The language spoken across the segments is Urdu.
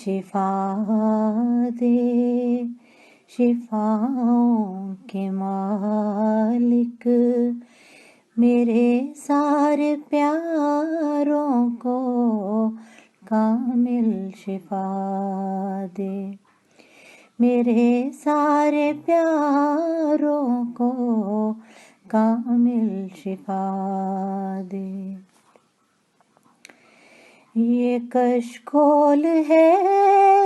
شفا دے، شفاؤں کے مالک، میرے سارے پیاروں کو کامل شفا دے، میرے سارے پیاروں کو کامل شفا دے۔ یہ کشکول ہے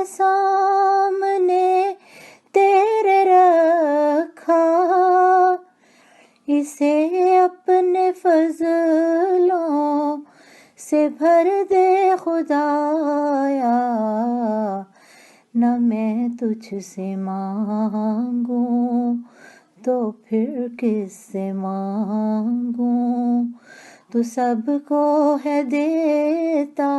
سامنے تیرے رکھا، اسے اپنے فضلوں سے بھر دے خدایا، نہ میں تجھ سے مانگوں تو پھر کس سے مانگوں، تو سب کو ہے دیتا،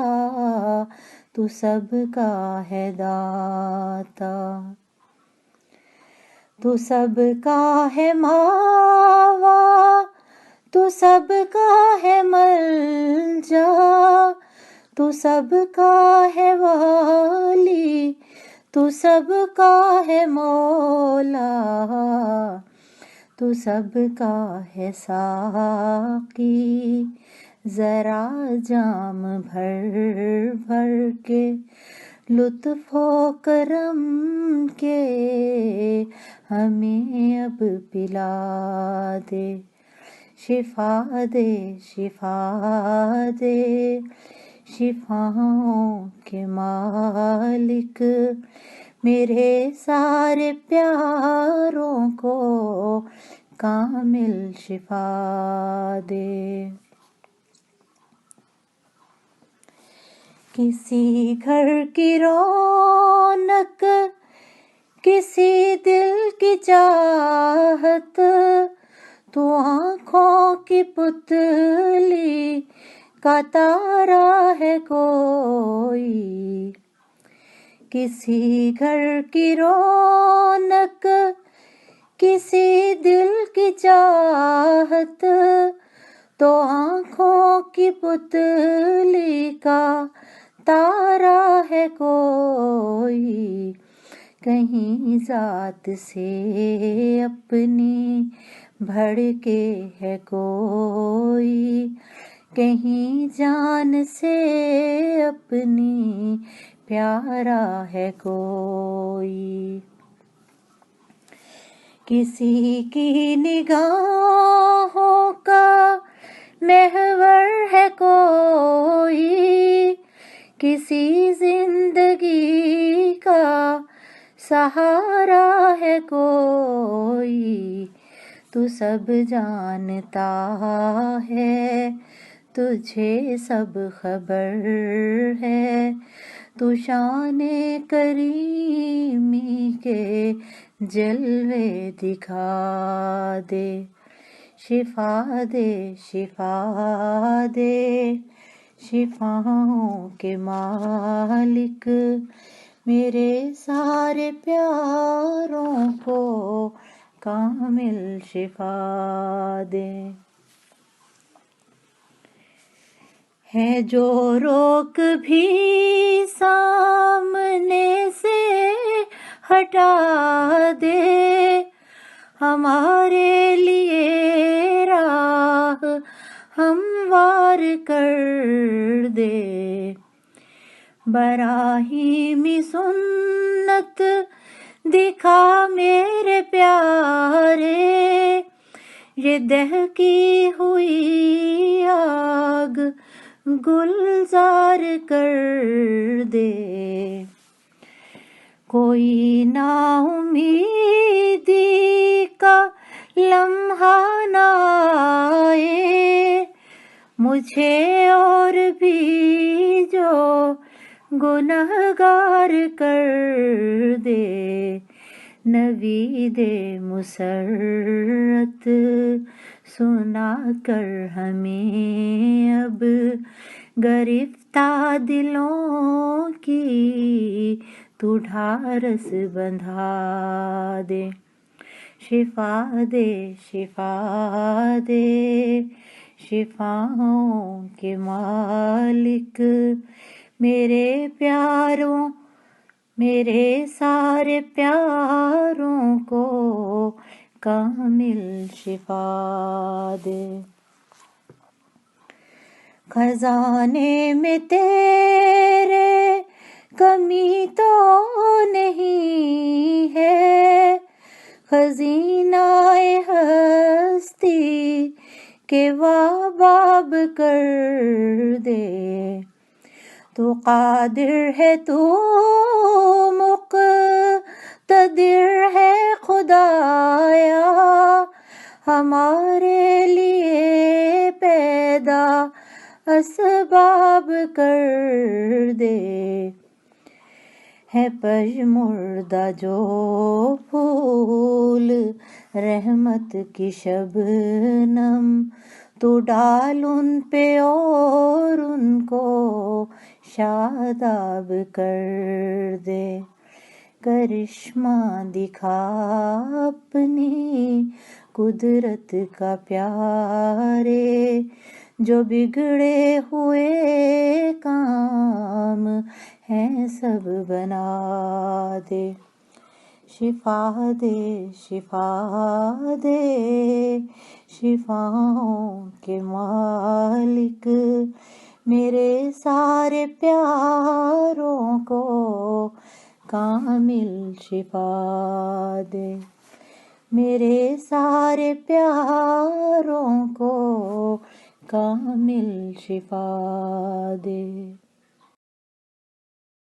تو سب کا ہے داتا، تو سب کا ہے ماوا، تو سب کا ہے ملجا، تو سب کا ہے والی، تو سب کا ہے مولا، تو سب کا ہے ساقی، ذرا جام بھر بھر کے لطف و کرم کے ہمیں اب پلا دے، شفا دے، شفا دے، شفاؤں کے مالک، میرے سارے پیاروں کو کامل شفا دے۔ کسی گھر کی رونق، کسی دل کی چاہت، تو آنکھوں کی پتلی کا تارا ہے کوئی، کسی گھر کی رونق، کسی دل کی چاہت، تو آنکھوں کی پتلی کا تارا ہے کوئی، کہیں ذات سے اپنی بڑھ کے ہے کوئی، کہیں جان سے اپنی پیارا ہے کوئی، کسی کی نگاہوں کا محور ہے کوئی، کسی زندگی کا سہارا ہے کوئی، تو سب جانتا ہے، تجھے سب خبر ہے، تو شان کریمی کے جلوے دکھا دے، شفا دے، شفا دے، شفاؤں کے مالک، میرے سارے پیاروں کو کامل شفا دے۔ ہے جو روک بھی سامنے سے ہٹا دے، ہمارے لیے راہ ہموار کر دے، براہیمی سنت دکھا میرے پیارے، یہ دہکی ہوئی آگ گلزار کر دے، کوئی نا امیدی کا لمحہ نہ آئے مجھے اور بھی جو گنہگار کر دے، نوید مسرت سنا کر ہمیں اب گرفتہ دلوں کی تو ڈھارس بندھا دے، شفا دے، شفا دے، شفاؤں کے مالک، میرے پیاروں میرے سارے پیاروں کو کامل شفا دے. خزانے میں تیرے کمی تو نہیں ہے، خزینہ ہستی کے واباب کر دے. تو قادر ہے، تو مقتدر ہے خدایا، ہمارے لیے پیدا اسباب کر دے. ہے پژمردہ جو پھول رحمت کی شبنم، تو ڈال ان پہ اور ان کو شاداب کر دے. کرشمہ دکھا اپنی قدرت کا پیارے، جو بگڑے ہوئے کام ہیں سب بنا دے. شفا دے، شفا دے، شفاؤں کے مالک، میرے سارے پیاروں کو کامل شفا دے. میرے سارے پیاروں کو کامل شفا دے.